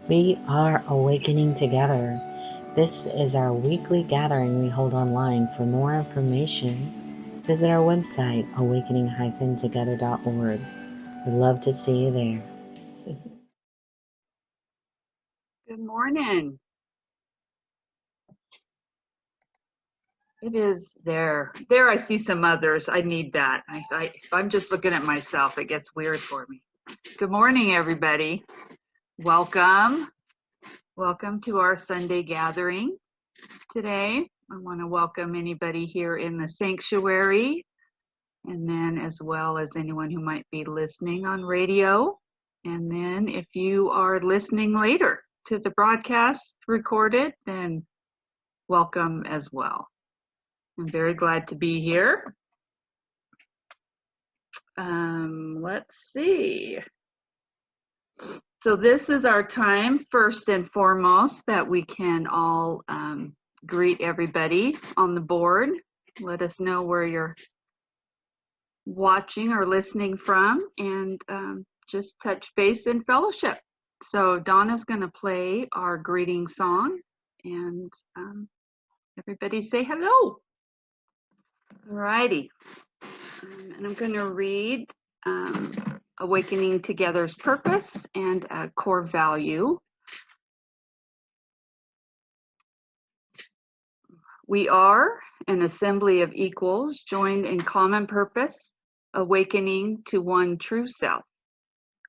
We are awakening together. This is our weekly gathering we hold online. For more information, visit our website, awakening-together.org. We'd love to see you there. Good morning. It is there. There, I see some others. I need that. If I'm just looking at myself, it gets weird for me. Good morning, everybody. Welcome. Welcome to our Sunday gathering today. I want to welcome anybody here in the sanctuary, and then as well as anyone who might be listening on radio. And then if you are listening later to the broadcast recorded, then welcome as well. I'm very glad to be here. Let's see. So this is our time, first and foremost, that we can all greet everybody on the board. Let us know where you're watching or listening from, and just touch base in fellowship. So Donna's going to play our greeting song, and everybody say hello. All righty. And I'm going to read Awakening Together's Purpose and a Core Value. We are an assembly of equals joined in common purpose, awakening to one true self.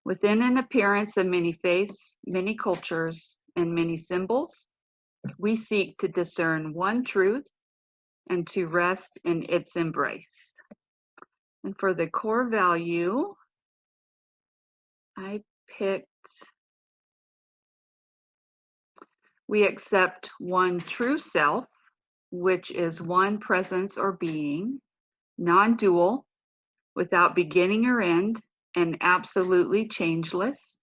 Within an appearance of many faiths, many cultures, and many symbols, we seek to discern one truth and to rest in its embrace. And for the core value, I picked, we accept one true self, which is one presence or being, non-dual, without beginning or end, and absolutely changeless.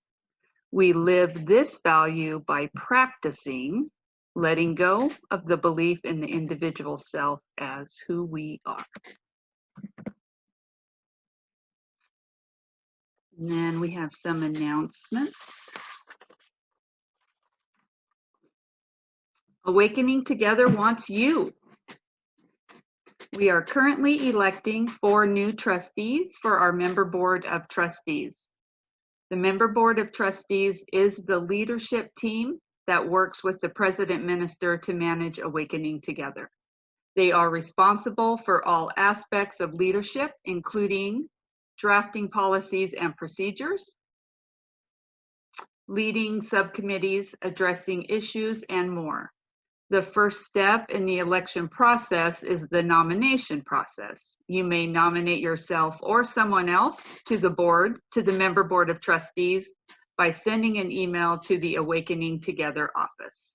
We live this value by practicing letting go of the belief in the individual self as who we are. And then we have some announcements. Awakening Together wants you. We are currently electing 4 new trustees for our member board of trustees. The member board of trustees is the leadership team that works with the president minister to manage Awakening Together. They are responsible for all aspects of leadership, including drafting policies and procedures, leading subcommittees, addressing issues, and more. The first step in the election process is the nomination process. You may nominate yourself or someone else to the board, to the member board of trustees, by sending an email to the Awakening Together office.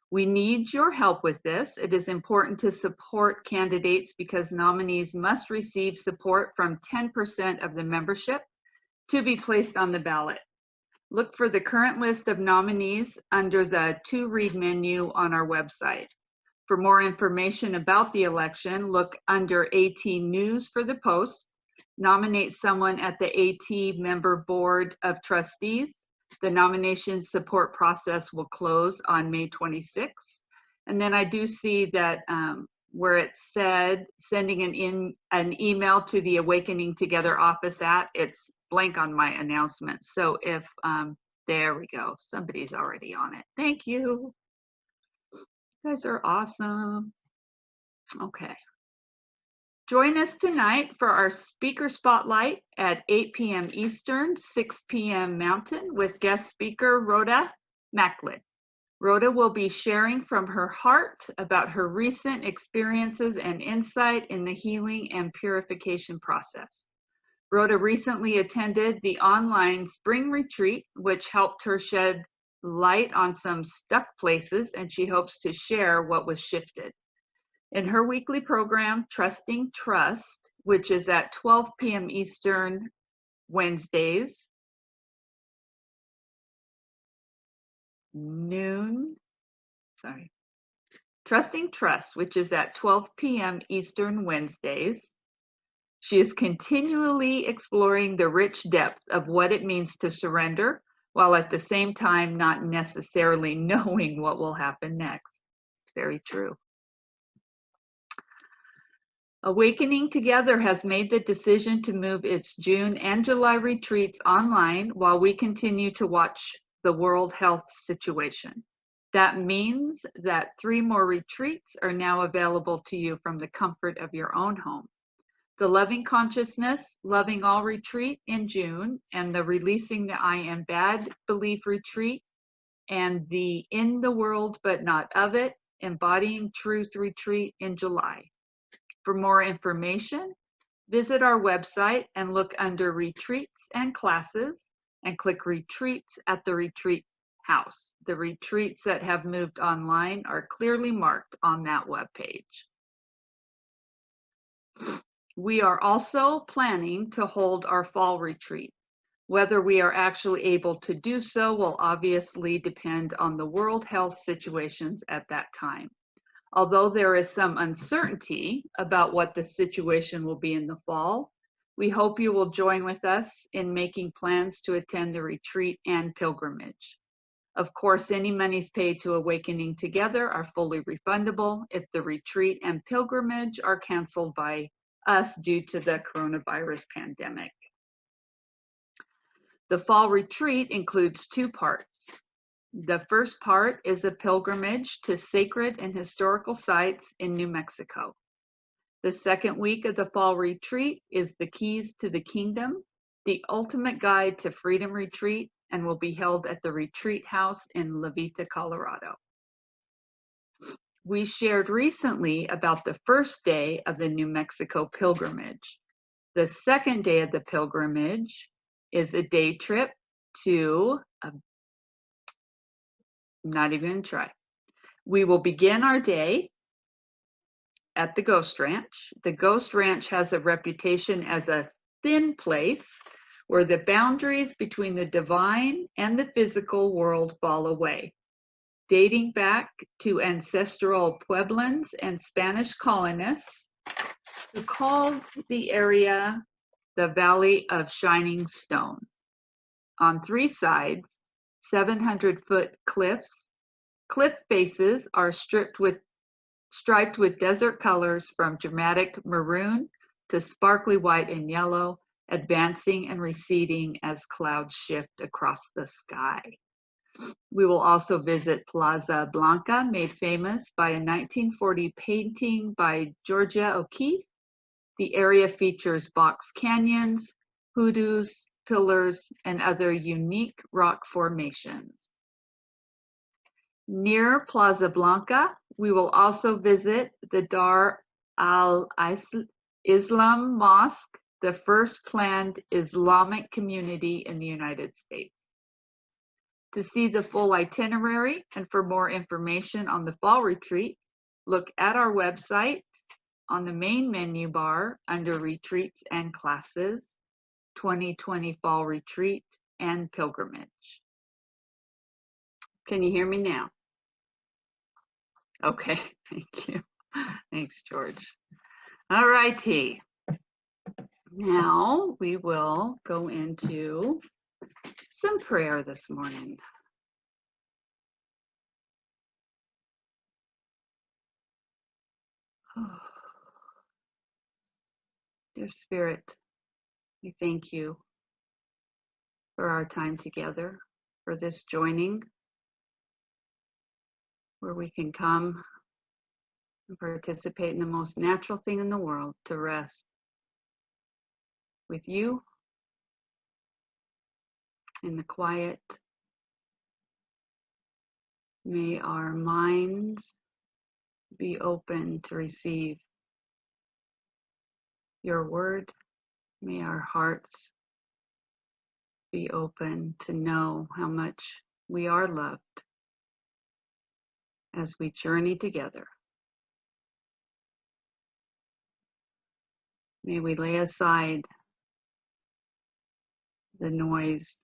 We need your help with this. It is important to support candidates because nominees must receive support from 10% of the membership to be placed on the ballot. Look for the current list of nominees under the To Read menu on our website. For more information about the election, look under AT News for the post. Nominate someone at the AT Member Board of Trustees. The nomination support process will close on May 26th. And then I do see that where it said sending an email to the Awakening Together office it's blank on my announcement. So if, there we go, somebody's already on it. Thank you. You guys are awesome. Okay. Join us tonight for our speaker spotlight at 8 p.m. Eastern, 6 p.m. Mountain with guest speaker Rhoda Macklin. Rhoda will be sharing from her heart about her recent experiences and insight in the healing and purification process. Rhoda recently attended the online spring retreat, which helped her shed light on some stuck places, and she hopes to share what was shifted. In her weekly program, Trusting Trust, which is at 12 p.m. Eastern Wednesdays, Trusting Trust, which is at 12 p.m. Eastern Wednesdays. She is continually exploring the rich depth of what it means to surrender while at the same time not necessarily knowing what will happen next. Very true. Awakening Together has made the decision to move its June and July retreats online while we continue to watch the world health situation. That means that 3 more retreats are now available to you from the comfort of your own home. The Loving Consciousness, Loving All retreat in June, and the Releasing the I Am Bad Belief retreat, and the In the World But Not of It, Embodying Truth retreat in July. For more information, visit our website and look under Retreats and Classes and click Retreats at the Retreat House. The retreats that have moved online are clearly marked on that webpage. We are also planning to hold our fall retreat. Whether we are actually able to do so will obviously depend on the world health situations at that time. Although there is some uncertainty about what the situation will be in the fall, we hope you will join with us in making plans to attend the retreat and pilgrimage. Of course, any monies paid to Awakening Together are fully refundable if the retreat and pilgrimage are canceled by us due to the coronavirus pandemic. The fall retreat includes 2 parts. The first part is a pilgrimage to sacred and historical sites in New Mexico. The second week of the fall retreat is the Keys to the Kingdom, the ultimate guide to freedom retreat, and will be held at the Retreat House in Levita, Colorado. We shared recently about the first day of the New Mexico pilgrimage. The second day of the pilgrimage is a day trip to not even gonna try. We will begin our day at the Ghost Ranch. The Ghost Ranch has a reputation as a thin place where the boundaries between the divine and the physical world fall away. Dating back to ancestral Pueblans and Spanish colonists who called the area the Valley of Shining Stone. On 3 sides, 700-foot cliffs. Cliff faces are striped with desert colors from dramatic maroon to sparkly white and yellow, advancing and receding as clouds shift across the sky. We will also visit Plaza Blanca, made famous by a 1940 painting by Georgia O'Keeffe. The area features box canyons, hoodoos, pillars, and other unique rock formations. Near Plaza Blanca, we will also visit the Dar al-Islam Mosque, the first planned Islamic community in the United States. To see the full itinerary and for more information on the fall retreat, look at our website on the main menu bar under Retreats and Classes, 2020 Fall Retreat and Pilgrimage. Can you hear me now? Okay, thank you. Thanks, George. All righty. Now we will go into some prayer this morning. Oh. Dear Spirit, we thank you for our time together, for this joining, where we can come and participate in the most natural thing in the world, to rest with you in the quiet. May our minds be open to receive your word. May our hearts be open to know how much we are loved as we journey together. May we lay aside the noise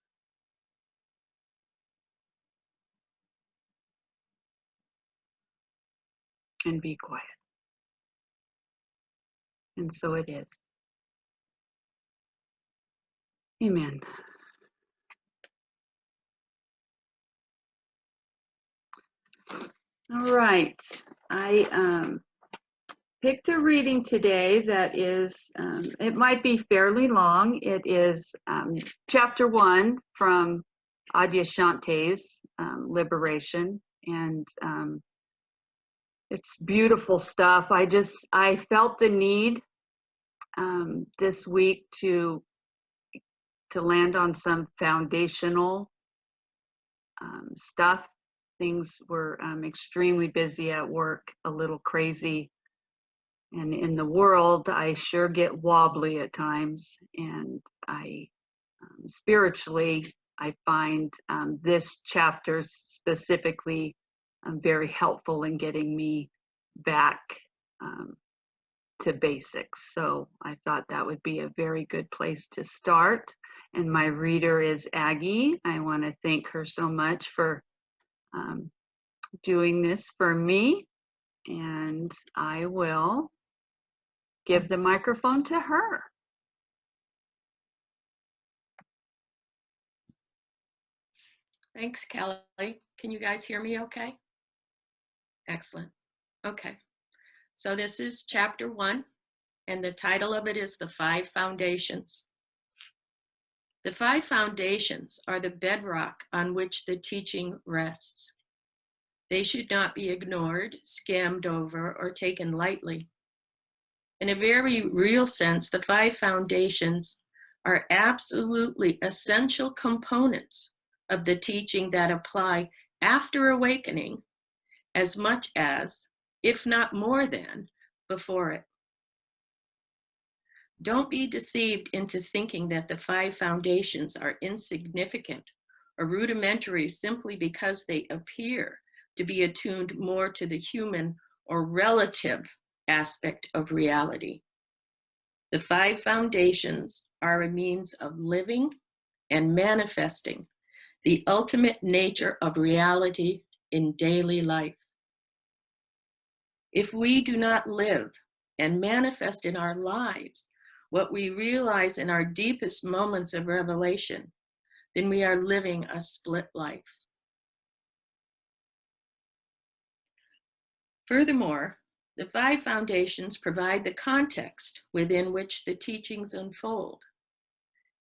and be quiet. And so it is. Amen. All right. I picked a reading today that is, it might be fairly long. It is chapter 1 from Adyashanti's Liberation. And it's beautiful stuff. I felt the need this week to land on some foundational stuff. Things were extremely busy at work, a little crazy. And in the world, I sure get wobbly at times. And I spiritually, I find this chapter specifically very helpful in getting me back to basics. So I thought that would be a very good place to start. And my reader is Aggie. I want to thank her so much for doing this for me. And I will give the microphone to her. Thanks, Kelly. Can you guys hear me okay? Excellent. Okay. So this is chapter 1, and the title of it is The 5 Foundations. The 5 foundations are the bedrock on which the teaching rests. They should not be ignored, skimmed over, or taken lightly. In a very real sense, the 5 foundations are absolutely essential components of the teaching that apply after awakening as much as, if not more than, before it. Don't be deceived into thinking that the 5 foundations are insignificant or rudimentary simply because they appear to be attuned more to the human or relative aspect of reality. The 5 foundations are a means of living and manifesting the ultimate nature of reality in daily life. If we do not live and manifest in our lives what we realize in our deepest moments of revelation, then we are living a split life. Furthermore, the 5 foundations provide the context within which the teachings unfold.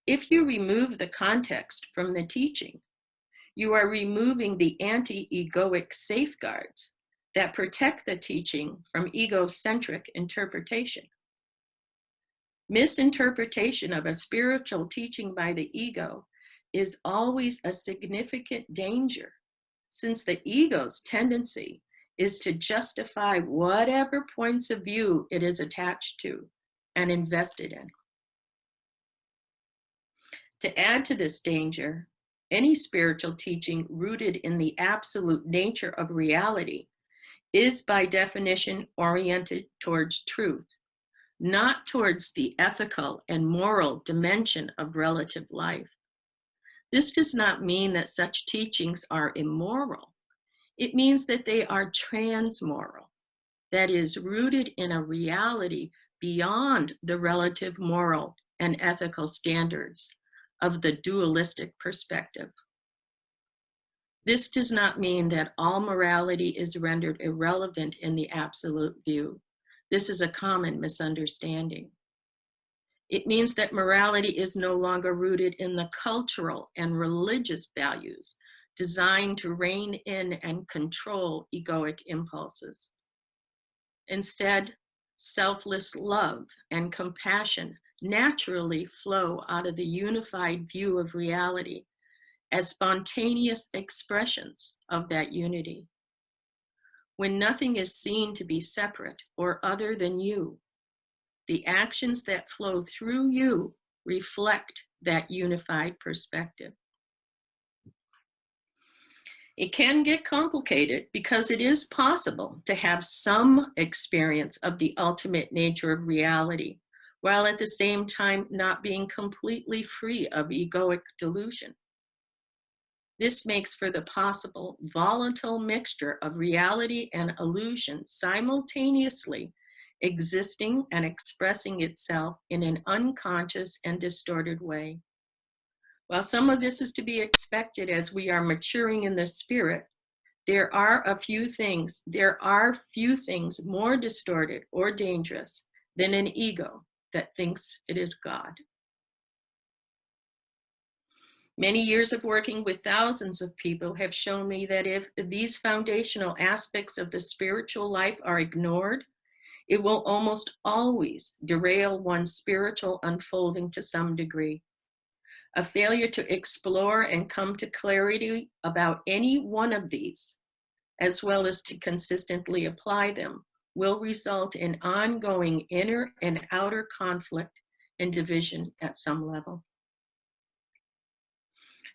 If you remove the context from the teaching, you are removing the anti-egoic safeguards that protect the teaching from egocentric interpretation. Misinterpretation of a spiritual teaching by the ego is always a significant danger, since the ego's tendency is to justify whatever points of view it is attached to and invested in. To add to this danger, any spiritual teaching rooted in the absolute nature of reality is by definition oriented towards truth, not towards the ethical and moral dimension of relative life. This does not mean that such teachings are immoral. It means that they are transmoral, that is, rooted in a reality beyond the relative moral and ethical standards of the dualistic perspective. This does not mean that all morality is rendered irrelevant in the absolute view. This is a common misunderstanding. It means that morality is no longer rooted in the cultural and religious values designed to rein in and control egoic impulses. Instead, selfless love and compassion naturally flow out of the unified view of reality as spontaneous expressions of that unity. When nothing is seen to be separate or other than you, the actions that flow through you reflect that unified perspective. It can get complicated because it is possible to have some experience of the ultimate nature of reality, while at the same time not being completely free of egoic delusion. This makes for the possible volatile mixture of reality and illusion simultaneously existing and expressing itself in an unconscious and distorted way. While some of this is to be expected as we are maturing in the spirit, There are few things more distorted or dangerous than an ego that thinks it is God. Many years of working with thousands of people have shown me that if these foundational aspects of the spiritual life are ignored, it will almost always derail one's spiritual unfolding to some degree. A failure to explore and come to clarity about any one of these, as well as to consistently apply them, will result in ongoing inner and outer conflict and division at some level.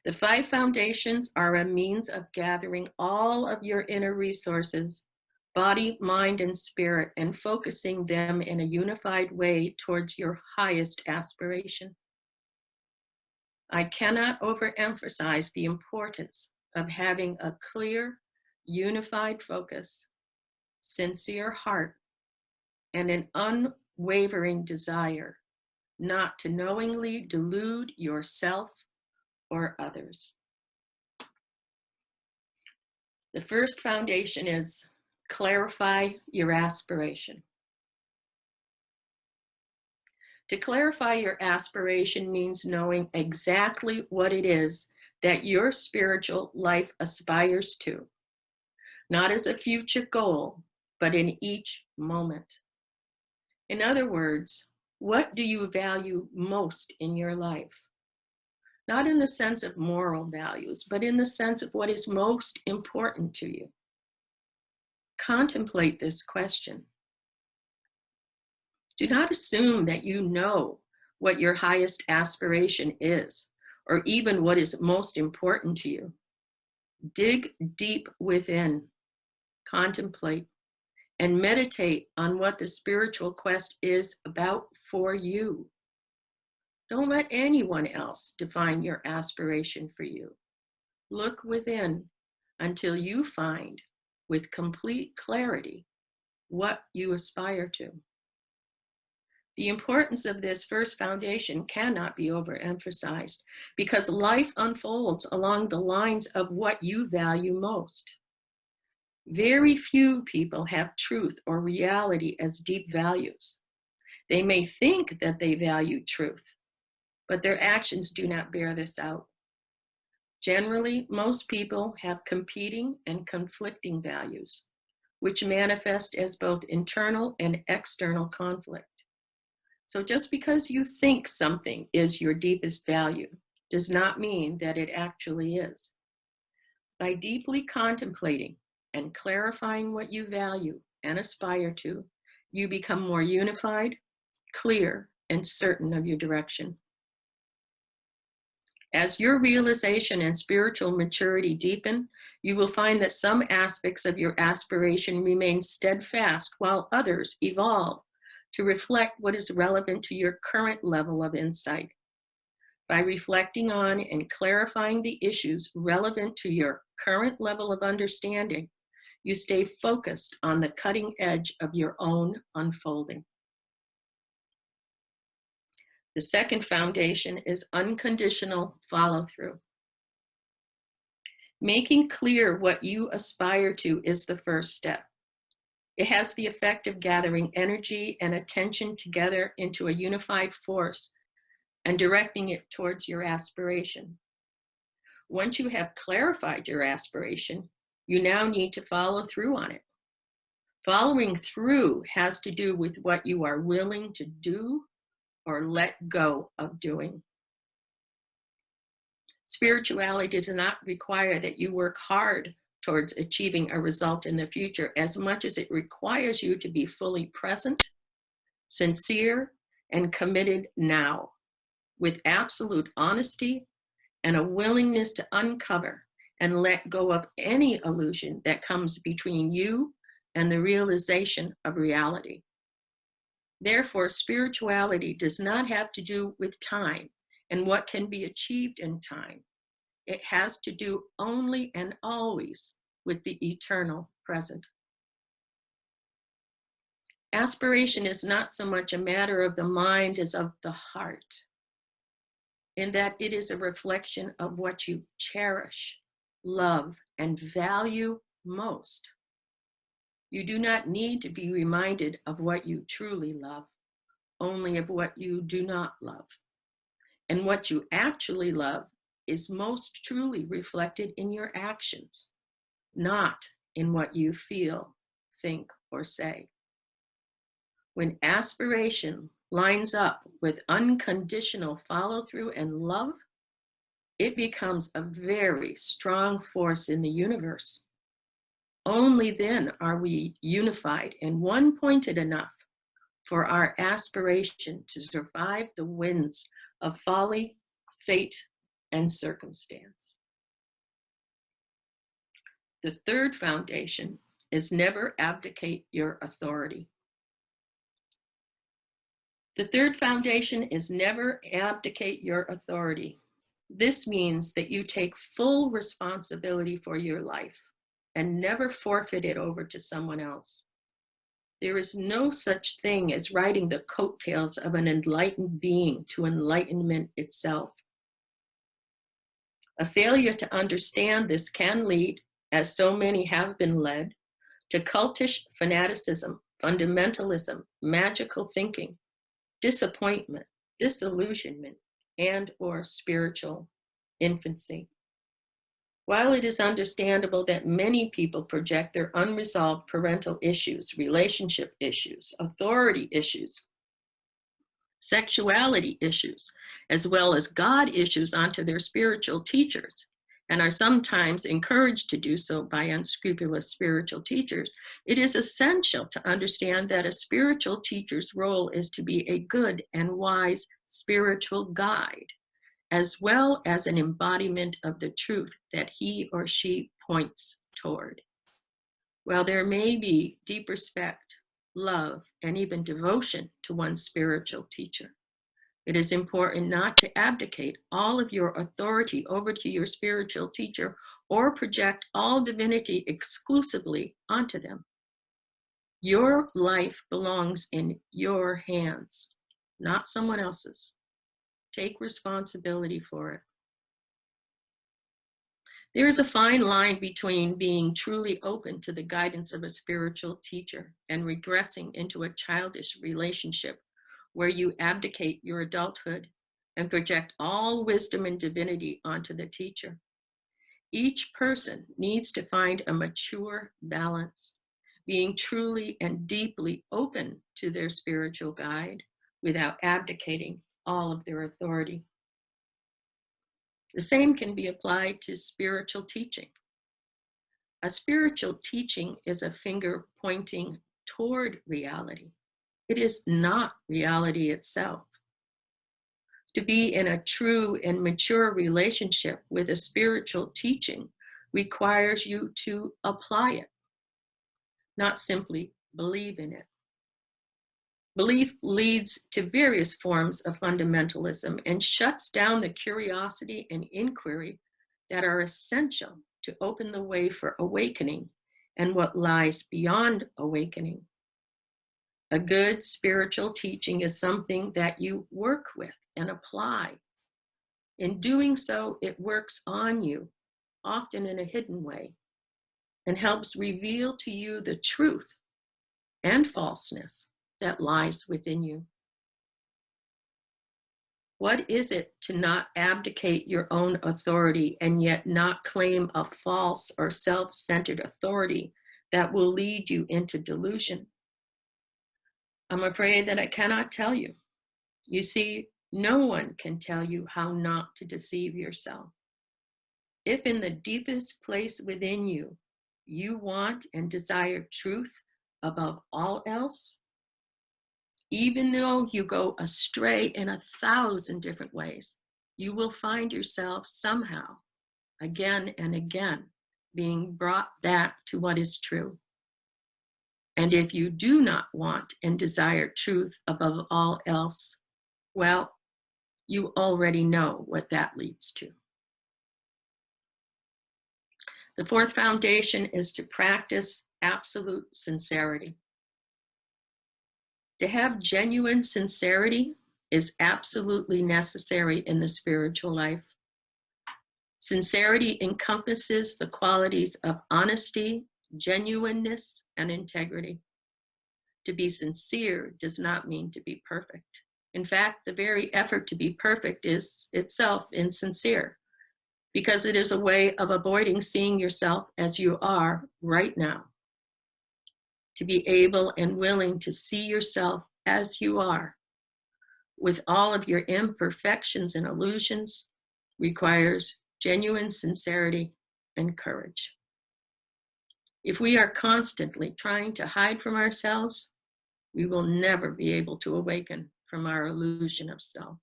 The 5 foundations are a means of gathering all of your inner resources, body, mind, and spirit, and focusing them in a unified way towards your highest aspiration. I cannot overemphasize the importance of having a clear, unified focus, sincere heart, and an unwavering desire not to knowingly delude yourself or others. The first foundation is clarify your aspiration. To clarify your aspiration means knowing exactly what it is that your spiritual life aspires to, not as a future goal, but in each moment. In other words, what do you value most in your life? Not in the sense of moral values, but in the sense of what is most important to you. Contemplate this question. Do not assume that you know what your highest aspiration is, or even what is most important to you. Dig deep within, contemplate, and meditate on what the spiritual quest is about for you. Don't let anyone else define your aspiration for you. Look within until you find, with complete clarity, what you aspire to. The importance of this first foundation cannot be overemphasized because life unfolds along the lines of what you value most. Very few people have truth or reality as deep values. They may think that they value truth, but their actions do not bear this out. Generally, most people have competing and conflicting values, which manifest as both internal and external conflict. So just because you think something is your deepest value does not mean that it actually is. By deeply contemplating and clarifying what you value and aspire to, you become more unified, clear, and certain of your direction. As your realization and spiritual maturity deepen, you will find that some aspects of your aspiration remain steadfast while others evolve to reflect what is relevant to your current level of insight. By reflecting on and clarifying the issues relevant to your current level of understanding, you stay focused on the cutting edge of your own unfolding. The second foundation is unconditional follow-through. Making clear what you aspire to is the first step. It has the effect of gathering energy and attention together into a unified force and directing it towards your aspiration. Once you have clarified your aspiration, you now need to follow through on it. Following through has to do with what you are willing to do or let go of doing. Spirituality does not require that you work hard towards achieving a result in the future as much as it requires you to be fully present, sincere, and committed now, with absolute honesty and a willingness to uncover and let go of any illusion that comes between you and the realization of reality. Therefore, spirituality does not have to do with time and what can be achieved in time. It has to do only and always with the eternal present. Aspiration is not so much a matter of the mind as of the heart, in that it is a reflection of what you cherish, love, and value most. You do not need to be reminded of what you truly love, only of what you do not love. And what you actually love is most truly reflected in your actions, not in what you feel, think, or say. When aspiration lines up with unconditional follow-through and love, it becomes a very strong force in the universe. Only then are we unified and one-pointed enough for our aspiration to survive the winds of folly, fate, and circumstance. The third foundation is never abdicate your authority. The third foundation is never abdicate your authority. This means that you take full responsibility for your life and never forfeit it over to someone else. There is no such thing as riding the coattails of an enlightened being to enlightenment itself. A failure to understand this can lead, as so many have been led, to cultish fanaticism, fundamentalism, magical thinking, disappointment, disillusionment, and/or spiritual infancy. While it is understandable that many people project their unresolved parental issues, relationship issues, authority issues, sexuality issues, as well as God issues onto their spiritual teachers, and are sometimes encouraged to do so by unscrupulous spiritual teachers, it is essential to understand that a spiritual teacher's role is to be a good and wise spiritual guide, as well as an embodiment of the truth that he or she points toward. While there may be deep respect, love, and even devotion to one's spiritual teacher, it is important not to abdicate all of your authority over to your spiritual teacher or project all divinity exclusively onto them. Your life belongs in your hands, not someone else's. Take responsibility for it. There is a fine line between being truly open to the guidance of a spiritual teacher and regressing into a childish relationship where you abdicate your adulthood and project all wisdom and divinity onto the teacher. Each person needs to find a mature balance, being truly and deeply open to their spiritual guide without abdicating all of their authority. The same can be applied to spiritual teaching. A spiritual teaching is a finger pointing toward reality. It is not reality itself. To be in a true and mature relationship with a spiritual teaching requires you to apply it, not simply believe in it. Belief leads to various forms of fundamentalism and shuts down the curiosity and inquiry that are essential to open the way for awakening and what lies beyond awakening. A good spiritual teaching is something that you work with and apply. In doing so, it works on you, often in a hidden way, and helps reveal to you the truth and falseness that lies within you. What is it to not abdicate your own authority and yet not claim a false or self-centered authority that will lead you into delusion? I'm afraid that I cannot tell you. You see, no one can tell you how not to deceive yourself. If in the deepest place within you, you want and desire truth above all else, even though you go astray in 1,000 different ways, you will find yourself somehow, again and again, being brought back to what is true. And if you do not want and desire truth above all else, well, you already know what that leads to. The fourth foundation is to practice absolute sincerity. To have genuine sincerity is absolutely necessary in the spiritual life. Sincerity encompasses the qualities of honesty, genuineness, and integrity. To be sincere does not mean to be perfect. In fact, the very effort to be perfect is itself insincere, because it is a way of avoiding seeing yourself as you are right now. To be able and willing to see yourself as you are, with all of your imperfections and illusions, requires genuine sincerity and courage. If we are constantly trying to hide from ourselves, we will never be able to awaken from our illusion of self.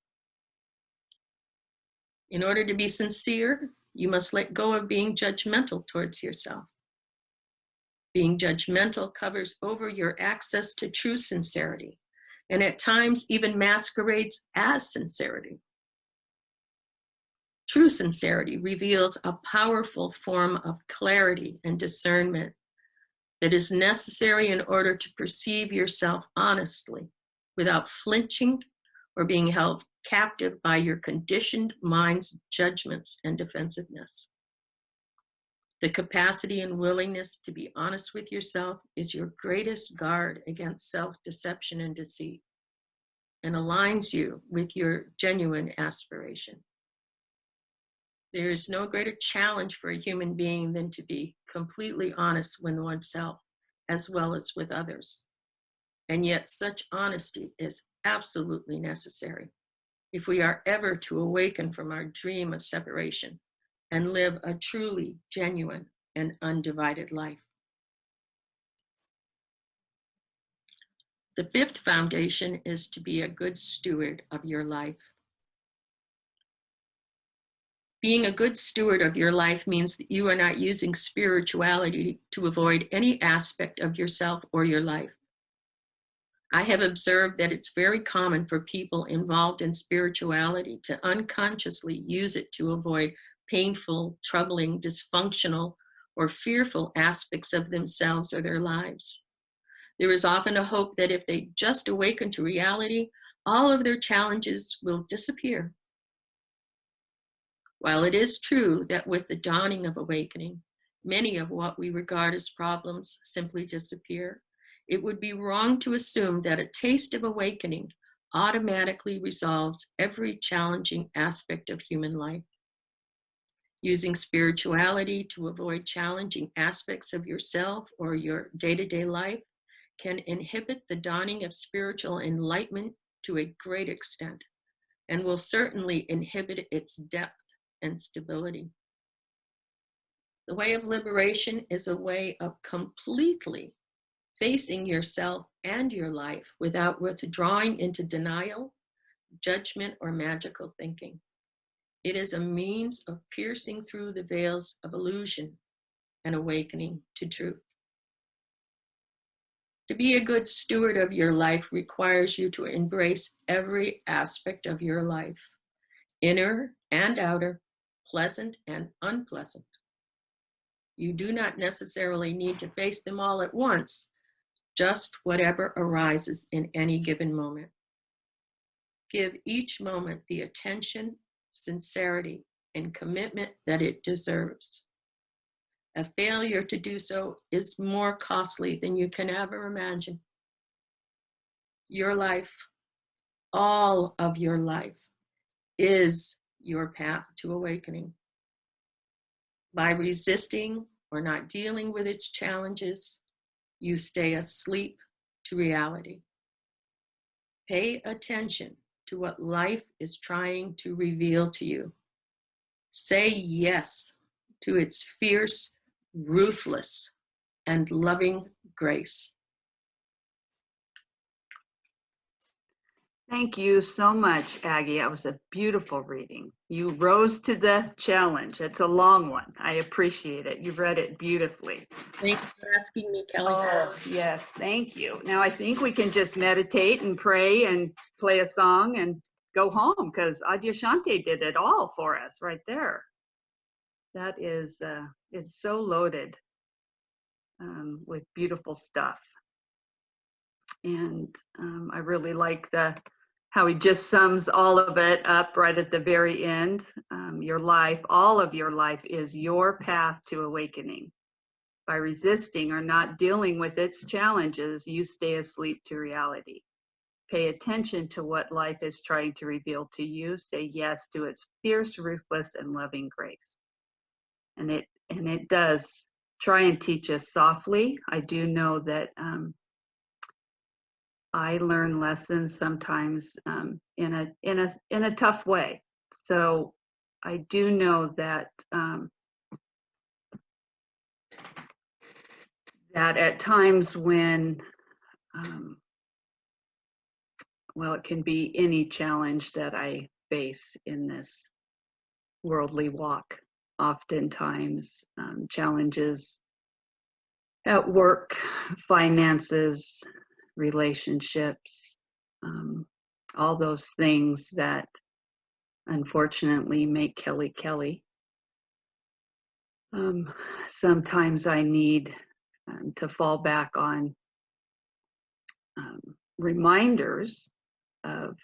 In order to be sincere, you must let go of being judgmental towards yourself. Being judgmental covers over your access to true sincerity, and at times even masquerades as sincerity. True sincerity reveals a powerful form of clarity and discernment that is necessary in order to perceive yourself honestly, without flinching or being held captive by your conditioned mind's judgments and defensiveness. The capacity and willingness to be honest with yourself is your greatest guard against self-deception and deceit, and aligns you with your genuine aspiration. There is no greater challenge for a human being than to be completely honest with oneself as well as with others. And yet such honesty is absolutely necessary if we are ever to awaken from our dream of separation and live a truly genuine and undivided life. The fifth foundation is to be a good steward of your life. Being a good steward of your life means that you are not using spirituality to avoid any aspect of yourself or your life. I have observed that it's very common for people involved in spirituality to unconsciously use it to avoid painful, troubling, dysfunctional, or fearful aspects of themselves or their lives. There is often a hope that if they just awaken to reality, all of their challenges will disappear. While it is true that with the dawning of awakening, many of what we regard as problems simply disappear, it would be wrong to assume that a taste of awakening automatically resolves every challenging aspect of human life. Using spirituality to avoid challenging aspects of yourself or your day-to-day life can inhibit the dawning of spiritual enlightenment to a great extent, and will certainly inhibit its depth and stability. The way of liberation is a way of completely facing yourself and your life without withdrawing into denial, judgment, or magical thinking. It is a means of piercing through the veils of illusion and awakening to truth. To be a good steward of your life requires you to embrace every aspect of your life, inner and outer, pleasant and unpleasant. You do not necessarily need to face them all at once, just whatever arises in any given moment. Give each moment the attention, sincerity, and commitment that it deserves. A failure to do so is more costly than you can ever imagine. Your life, all of your life, is your path to awakening. By resisting or not dealing with its challenges, you stay asleep to reality. Pay attention to what life is trying to reveal to you. Say yes to its fierce, ruthless, and loving grace. Thank you so much, Aggie. That was a beautiful reading. You rose to the challenge. It's a long one. I appreciate it. You read it beautifully. Thank you for asking me, Kelly. Oh, yes. Thank you. Now I think we can just meditate and pray and play a song and go home, because Adyashanti did it all for us right there. That is, it's so loaded with beautiful stuff. And I really like how he just sums all of it up right at the very end. Your life, all of your life, is your path to awakening. By resisting or not dealing with its challenges, you stay asleep to reality. Pay attention to what life is trying to reveal to you. Say yes to its fierce, ruthless, and loving grace. And it does try and teach us softly. I do know that I learn lessons sometimes in a tough way. So I do know that that at times when well, it can be any challenge that I face in this worldly walk. Oftentimes, challenges at work, finances, relationships, all those things that unfortunately make Kelly Kelly. Sometimes I need to fall back on reminders of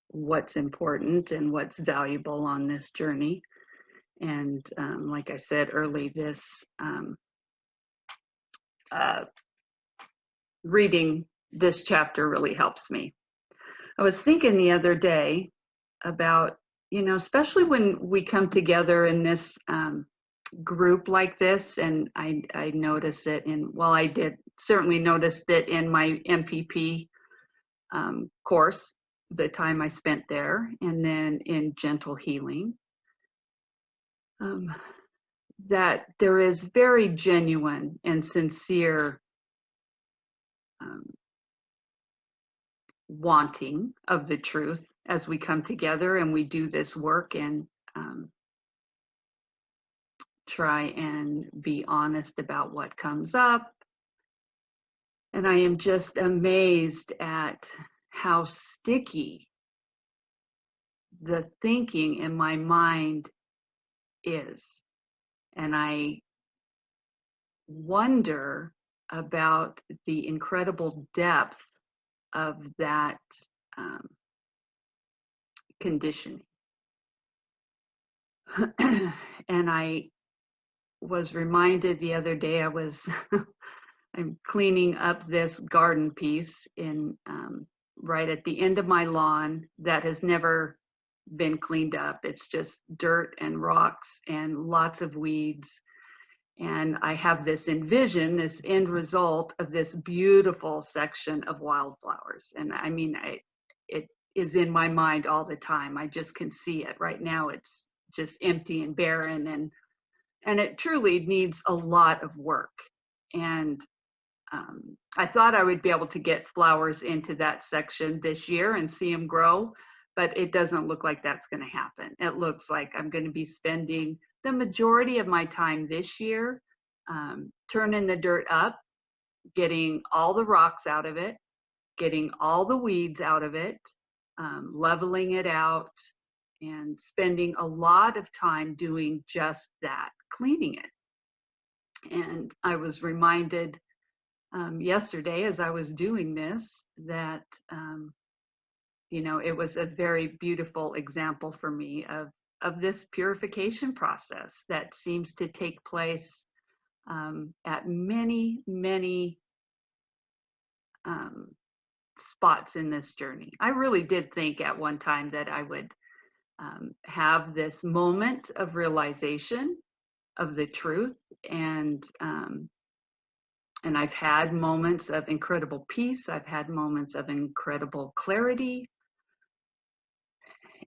what's important and what's valuable on this journey. And like I said early, this reading this chapter really helps me. I was thinking the other day about, especially when we come together in this group like this, and I notice it I did certainly noticed it in my MPP course, the time I spent there, and then in gentle healing, that there is very genuine and sincere wanting of the truth as we come together and we do this work and try and be honest about what comes up. And I am just amazed at how sticky the thinking in my mind is. And I wonder about the incredible depth of that conditioning. And I was reminded the other day, I'm cleaning up this garden piece in right at the end of my lawn that has never been cleaned up. It's just dirt and rocks and lots of weeds. And I have this end result of this beautiful section of wildflowers. And I mean, it is in my mind all the time. I just can see it. Right now it's just empty and barren, and it truly needs a lot of work. And I thought I would be able to get flowers into that section this year and see them grow, but it doesn't look like that's going to happen. It looks like I'm going to be spending the majority of my time this year turning the dirt up, getting all the rocks out of it, getting all the weeds out of it, leveling it out, and spending a lot of time doing just that, cleaning it. And I was reminded yesterday as I was doing this that it was a very beautiful example for me of this purification process that seems to take place at many spots in this journey. I really did think at one time that I would have this moment of realization of the truth, and I've had moments of incredible peace. I've had moments of incredible clarity.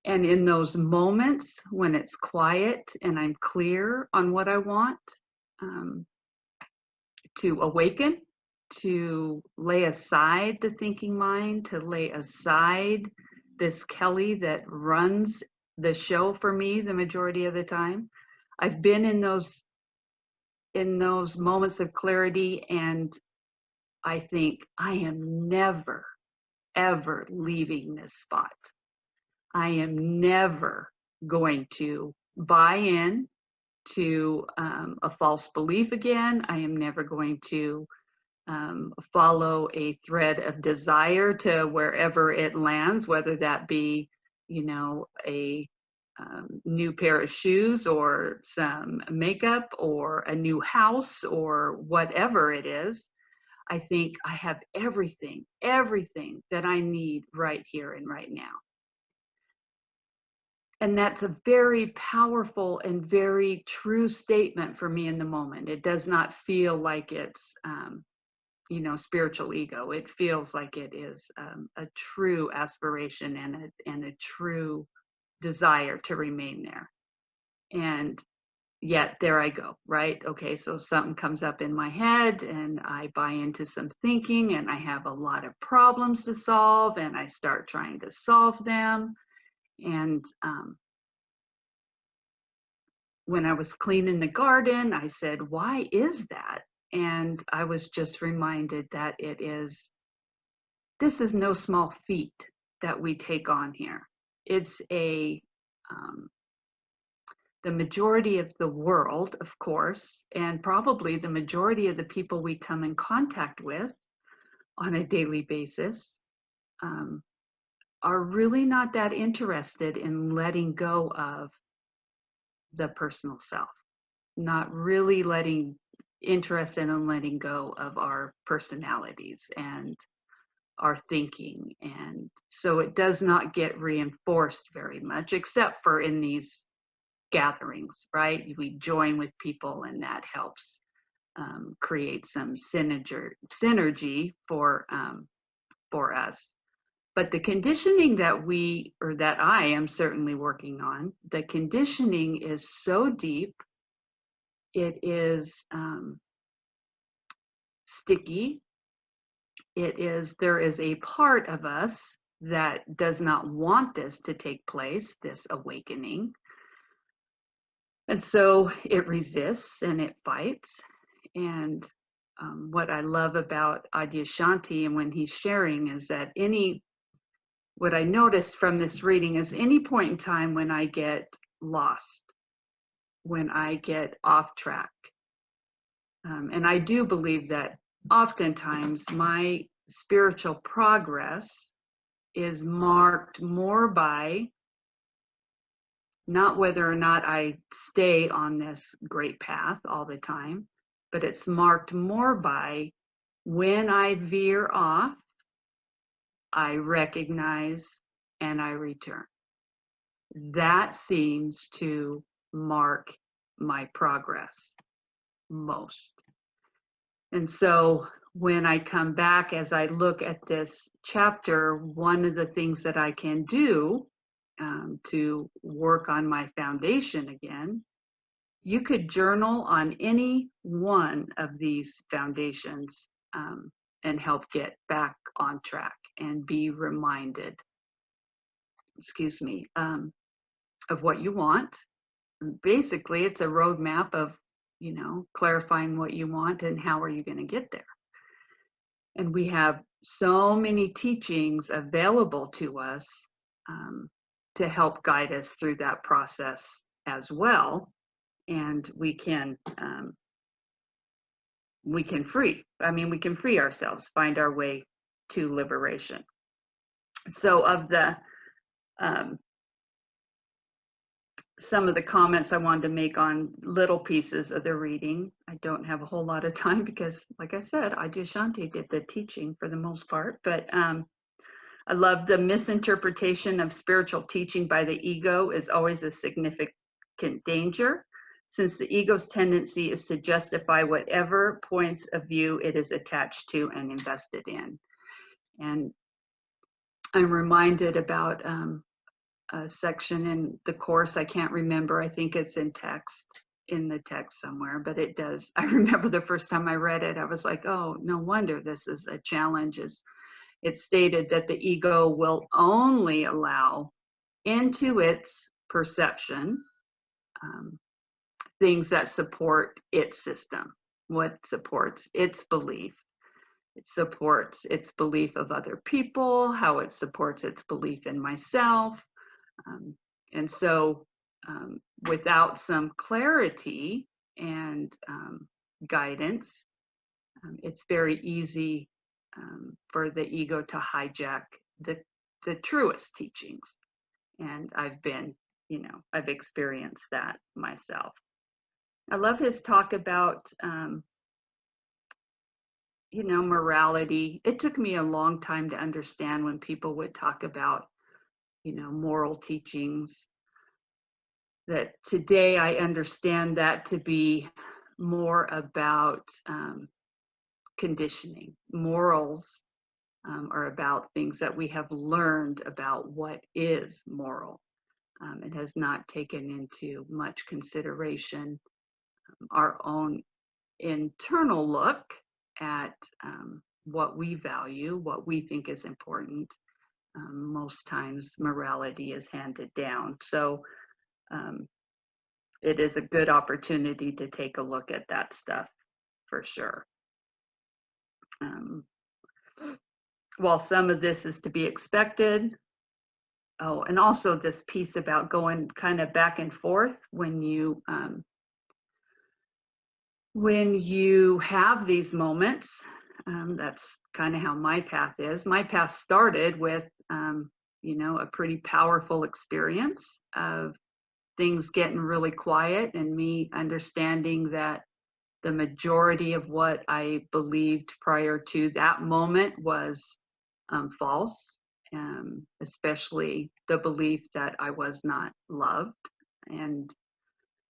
And in those moments when it's quiet and I'm clear on what I want, to awaken, to lay aside the thinking mind, to lay aside this Kelly that runs the show for me the majority of the time. I've been in those moments of clarity, and I think I am never, ever leaving this spot. I am never going to buy in to a false belief again. I am never going to follow a thread of desire to wherever it lands, whether that be, a new pair of shoes or some makeup or a new house or whatever it is, I think I have everything that I need right here and right now. And that's a very powerful and very true statement for me in the moment. It does not feel like it's, spiritual ego. It feels like it is a true aspiration and a true desire to remain there. And yet there I go, right? Okay, so something comes up in my head and I buy into some thinking and I have a lot of problems to solve and I start trying to solve them. And when I was cleaning the garden, I said, why is that? And I was just reminded that this is no small feat that we take on here. It's the majority of the world, of course, and probably the majority of the people we come in contact with on a daily basis are really not that interested in letting go of the personal self, not really interested in letting go of our personalities and our thinking. And so it does not get reinforced very much, except for in these gatherings, right? We join with people and that helps create some synergy for us. But the conditioning that I am certainly working on, the conditioning is so deep, it is sticky. There is a part of us that does not want this to take place, this awakening. And so it resists and it fights. And what I love about Adyashanti and when he's sharing is that what I noticed from this reading is any point in time when I get lost, when I get off track. And I do believe that oftentimes my spiritual progress is marked more by not whether or not I stay on this great path all the time, but it's marked more by when I veer off, I recognize and I return. That seems to mark my progress most. And so when I come back, as I look at this chapter, one of the things that I can do to work on my foundation again, you could journal on any one of these foundations and help get back on track and be reminded, of what you want. Basically, it's a roadmap of, clarifying what you want and how are you going to get there. And we have so many teachings available to us to help guide us through that process as well. And we can free ourselves, find our way to liberation. So of the some of the comments I wanted to make on little pieces of the reading. I don't have a whole lot of time because, like I said, Adyashanti did the teaching for the most part. But I love the misinterpretation of spiritual teaching by the ego is always a significant danger, since the ego's tendency is to justify whatever points of view it is attached to and invested in. And I'm reminded about a section in the course. I can't remember. I think it's in the text somewhere, but it does. I remember the first time I read it, I was like, oh, no wonder this is a challenge. It stated that the ego will only allow into its perception things that support its system, what supports its belief. It supports its belief of other people, how it supports its belief in myself. And so without some clarity and guidance, it's very easy for the ego to hijack the truest teachings. And I've been I've experienced that myself. I love his talk about, morality. It took me a long time to understand when people would talk about, moral teachings. That today I understand that to be more about conditioning. Morals are about things that we have learned about what is moral. It has not taken into much consideration our own internal look at what we value, what we think is important. Most times morality is handed down. So it is a good opportunity to take a look at that stuff for sure. While some of this is to be expected, and also this piece about going kind of back and forth when you have these moments. That's kind of how my path is. My path started with, a pretty powerful experience of things getting really quiet and me understanding that the majority of what I believed prior to that moment was false, especially the belief that I was not loved. And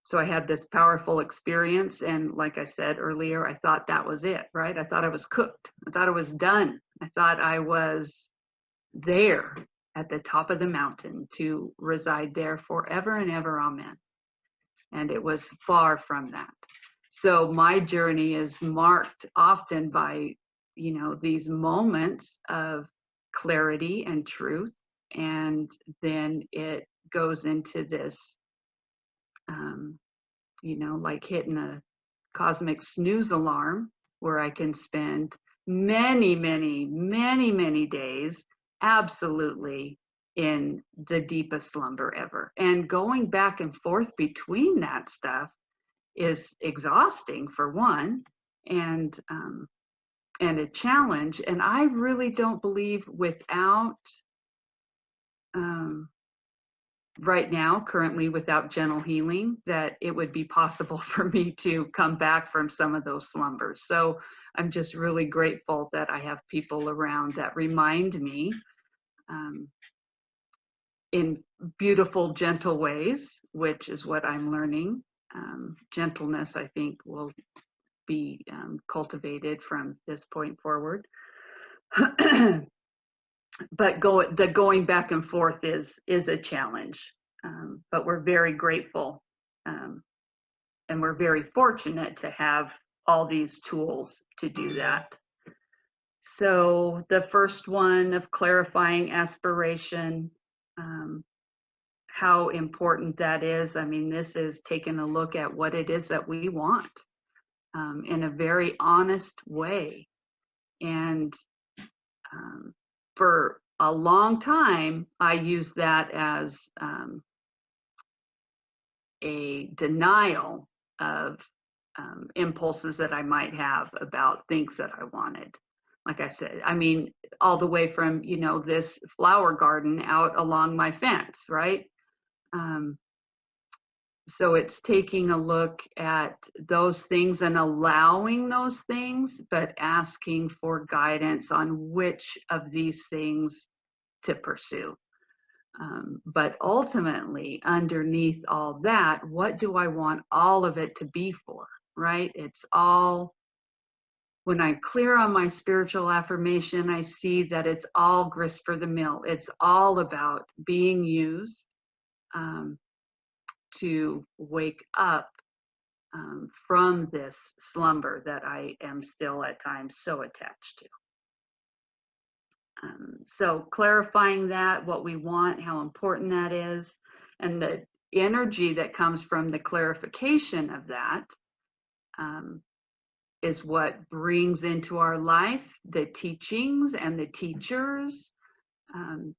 so I had this powerful experience. And like I said earlier, I thought that was it, right? I thought I was cooked. I thought I was done. I thought I was there at the top of the mountain to reside there forever and ever. Amen. And it was far from that. So my journey is marked often by, these moments of clarity and truth. And then it goes into this, like hitting a cosmic snooze alarm where I can spend many, many, many, many days absolutely in the deepest slumber ever. And going back and forth between that stuff is exhausting for one, and a challenge. And I really don't believe without right now, currently without gentle healing, that it would be possible for me to come back from some of those slumbers. So I'm just really grateful that I have people around that remind me in beautiful, gentle ways, which is what I'm learning. Gentleness, I think, will be cultivated from this point forward. But going back and forth is a challenge, but we're very grateful, and we're very fortunate to have all these tools to do that. So the first one of clarifying aspiration, how important that is. I mean, this is taking a look at what it is that we want in a very honest way. And for a long time, I used that as a denial of impulses that I might have about things that I wanted. Like I said, I mean, all the way from, this flower garden out along my fence, right? So it's taking a look at those things and allowing those things, but asking for guidance on which of these things to pursue. But ultimately, underneath all that, what do I want all of it to be for, right? It's all, when I'm clear on my spiritual affirmation, I see that it's all grist for the mill. It's all about being used to wake up from this slumber that I am still at times so attached to. So clarifying that, what we want, how important that is, and the energy that comes from the clarification of that is what brings into our life the teachings and the teachers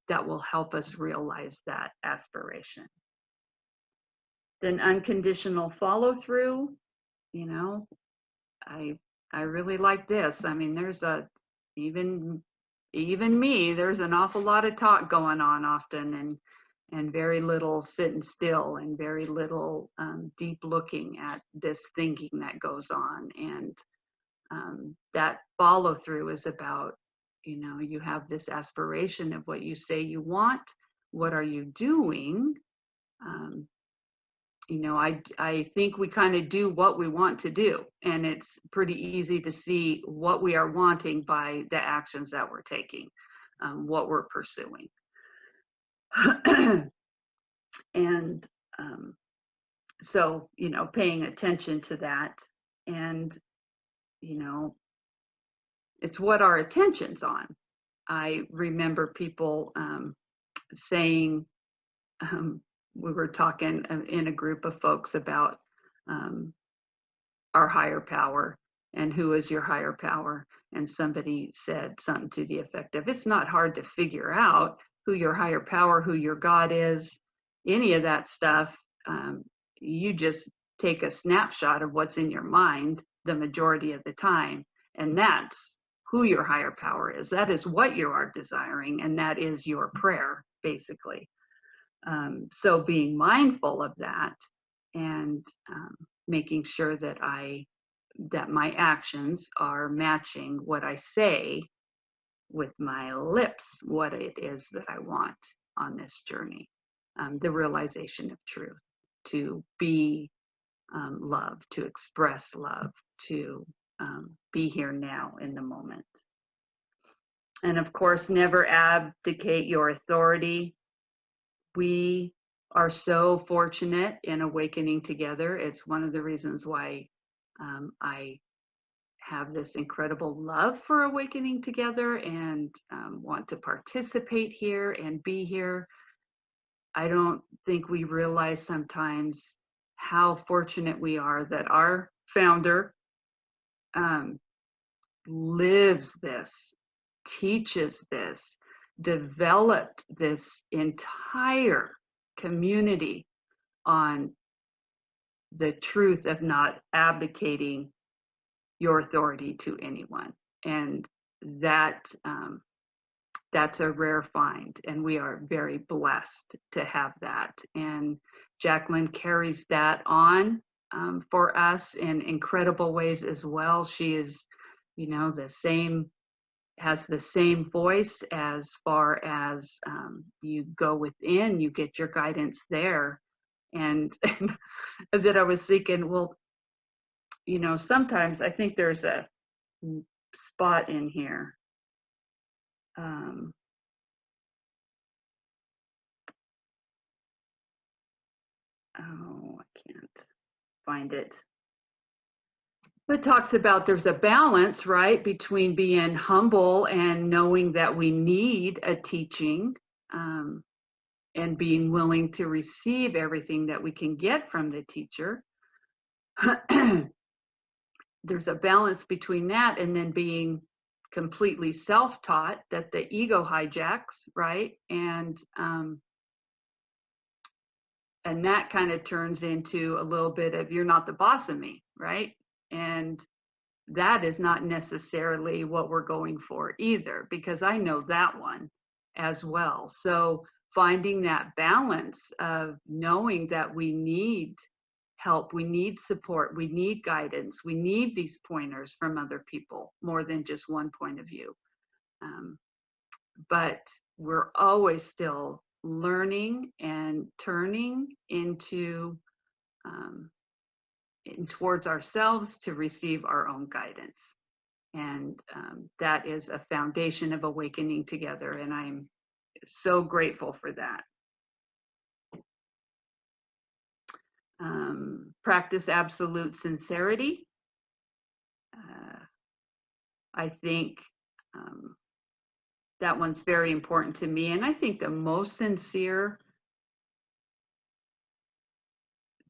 that will help us realize that aspiration. Then unconditional follow-through, I really like this. I mean, there's even me, there's an awful lot of talk going on often, and very little sitting still, and very little deep looking at this thinking that goes on. And that follow through is about, you have this aspiration of what you say you want. What are you doing? I think we kind of do what we want to do, and it's pretty easy to see what we are wanting by the actions that we're taking, what we're pursuing. And so, paying attention to that, and, it's what our attention's on. I remember people saying, we were talking in a group of folks about our higher power and who is your higher power. And somebody said something to the effect of, it's not hard to figure out who your higher power, who your God is, any of that stuff. You just take a snapshot of what's in your mind the majority of the time, and that's who your higher power is. That is what you are desiring, and that is your prayer, basically. So being mindful of that, and making sure that my actions are matching what I say with my lips, what it is that I want on this journey. The realization of truth, to be love, to express love, to be here now in the moment. And of course, never abdicate your authority. We are so fortunate in Awakening Together. It's one of the reasons why I have this incredible love for Awakening Together, and want to participate here and be here. I don't think we realize sometimes how fortunate we are that our founder lives this, teaches this, developed this entire community on the truth of not abdicating your authority to anyone. And that's a rare find, and we are very blessed to have that. And Jacqueline carries that on for us in incredible ways as well. She is, has the same voice as far as you go within, you get your guidance there. And that I was thinking, well, sometimes I think there's a spot in here. I can't find it. It talks about there's a balance, right, between being humble and knowing that we need a teaching, and being willing to receive everything that we can get from the teacher. There's a balance between that and then being completely self-taught that the ego hijacks, right? And that kind of turns into a little bit of, you're not the boss of me, right? And that is not necessarily what we're going for either, because I know that one as well. So finding that balance of knowing that we need help, we need support, we need guidance, we need these pointers from other people, more than just one point of view. But we're always still learning and turning into towards ourselves to receive our own guidance. And that is a foundation of Awakening Together, and I'm so grateful for that. Practice absolute sincerity. I think that one's very important to me, and I think the most sincere,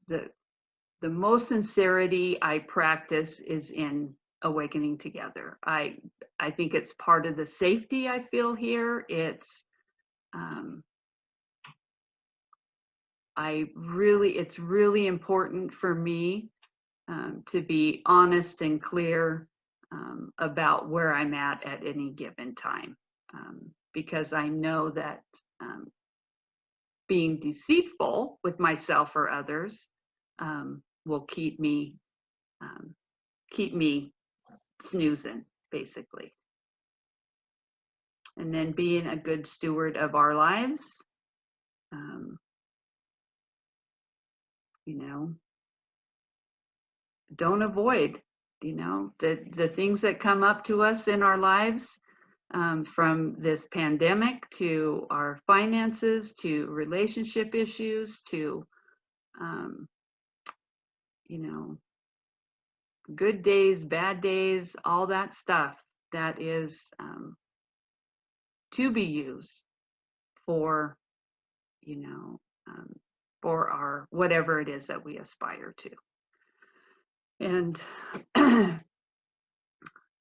the most sincerity I practice is in Awakening Together. I think it's part of the safety I feel here. It's it's really important for me to be honest and clear about where I'm at any given time, because I know that being deceitful with myself or others will keep me snoozing, basically. And then being a good steward of our lives, you know, don't avoid, you know, the things that come up to us in our lives, from this pandemic to our finances, to relationship issues, to, you know, good days, bad days, all that stuff that is to be used for, you know, for our whatever it is that we aspire to. And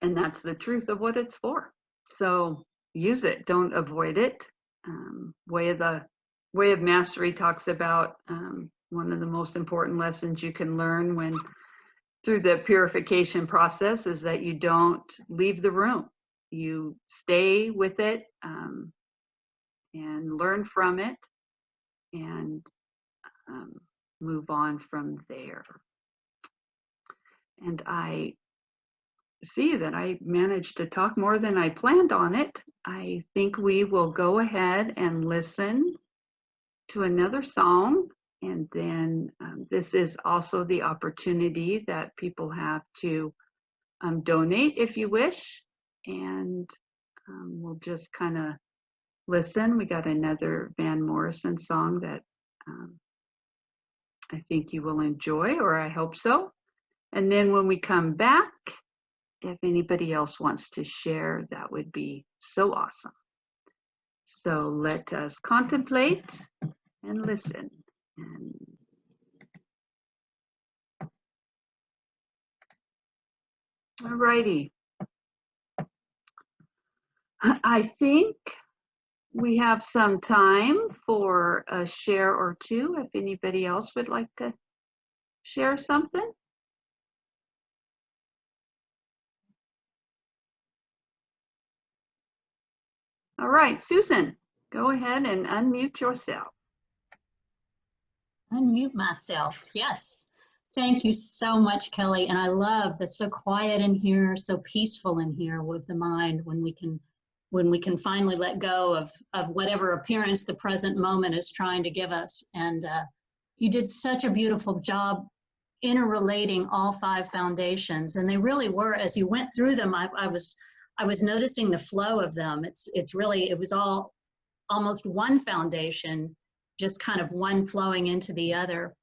and that's the truth of what it's for. So use it, don't avoid it. Way of Mastery talks about one of the most important lessons you can learn when through the purification process is that you don't leave the room. You stay with it and learn from it and move on from there. And I see that I managed to talk more than I planned on it. I think we will go ahead and listen to another song. And then this is also the opportunity that people have to donate if you wish. And we'll just kind of listen. We got another Van Morrison song that I think you will enjoy, or I hope so. And then when we come back, if anybody else wants to share, that would be so awesome. So let us contemplate and listen. All righty. I think we have some time for a share or two, if anybody else would like to share something. All right, Susan, go ahead and unmute yourself. Unmute myself, yes. Thank you so much, Kelly. And I love that's so quiet in here, so peaceful in here with the mind when we can finally let go of whatever appearance the present moment is trying to give us. And you did such a beautiful job interrelating all 5 foundations. And they really were, as you went through them, I was noticing the flow of them. It was all almost one foundation, just kind of one flowing into the other.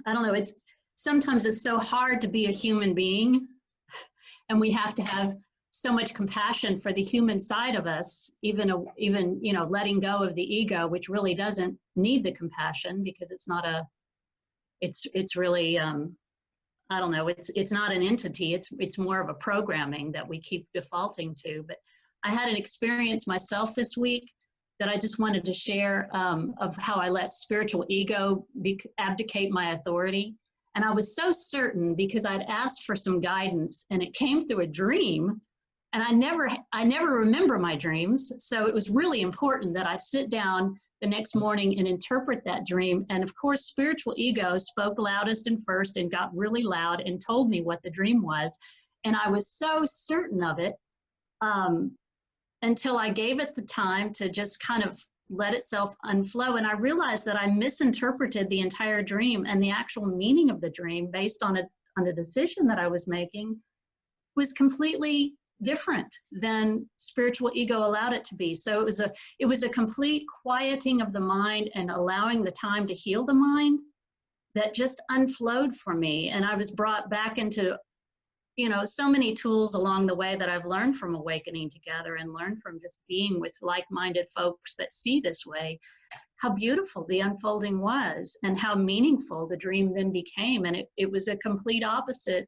I don't know, sometimes it's so hard to be a human being, and we have to have so much compassion for the human side of us, even you know, letting go of the ego, which really doesn't need the compassion because it's not it's really I don't know, it's not an entity, it's more of a programming that we keep defaulting to. But I had an experience myself this week that I just wanted to share of how I let spiritual ego abdicate my authority. And I was so certain because I'd asked for some guidance and it came through a dream, and I never remember my dreams. So it was really important that I sit down the next morning and interpret that dream. And of course, spiritual ego spoke loudest and first and got really loud and told me what the dream was. And I was so certain of it until I gave it the time to just kind of let itself unflow. And I realized that I misinterpreted the entire dream, and the actual meaning of the dream based on a decision that I was making was completely different than spiritual ego allowed it to be. So it was a complete quieting of the mind and allowing the time to heal the mind that just unflowed for me. And I was brought back into, you know, so many tools along the way that I've learned from Awakening Together and learned from just being with like-minded folks that see this way, how beautiful the unfolding was and how meaningful the dream then became. And it was a complete opposite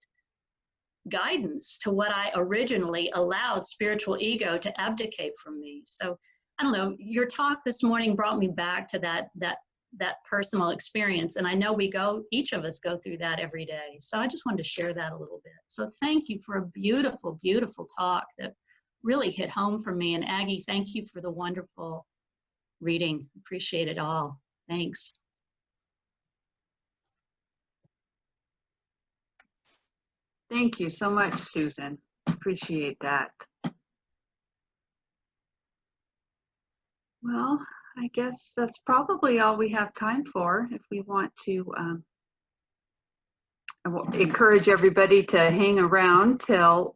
guidance to what I originally allowed spiritual ego to abdicate from me. So I don't know, your talk this morning brought me back to that personal experience. And I know each of us go through that every day. So I just wanted to share that a little bit. So thank you for a beautiful, beautiful talk that really hit home for me. And Aggie, thank you for the wonderful reading. Appreciate it all. Thanks. Thank you so much, Susan. Appreciate that. Well, I guess that's probably all we have time for. If we want to, I will encourage everybody to hang around till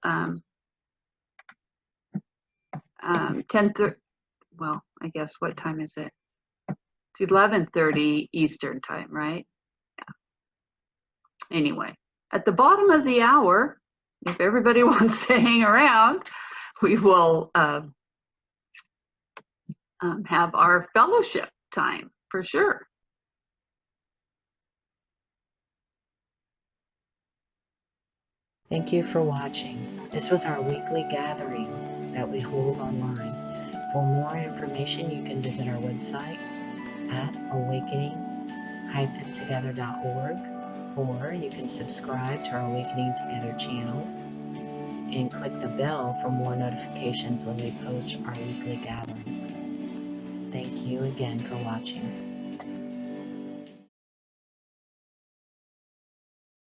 10:30. Well, I guess what time is it? It's 11:30 Eastern time, right? Yeah. Anyway, at the bottom of the hour, if everybody wants to hang around, we will have our fellowship time for sure. Thank you for watching. This was our weekly gathering that we hold online. For more information, you can visit our website at awakening-together.org, or you can subscribe to our Awakening Together channel and click the bell for more notifications when we post our weekly gatherings. Thank you again for watching.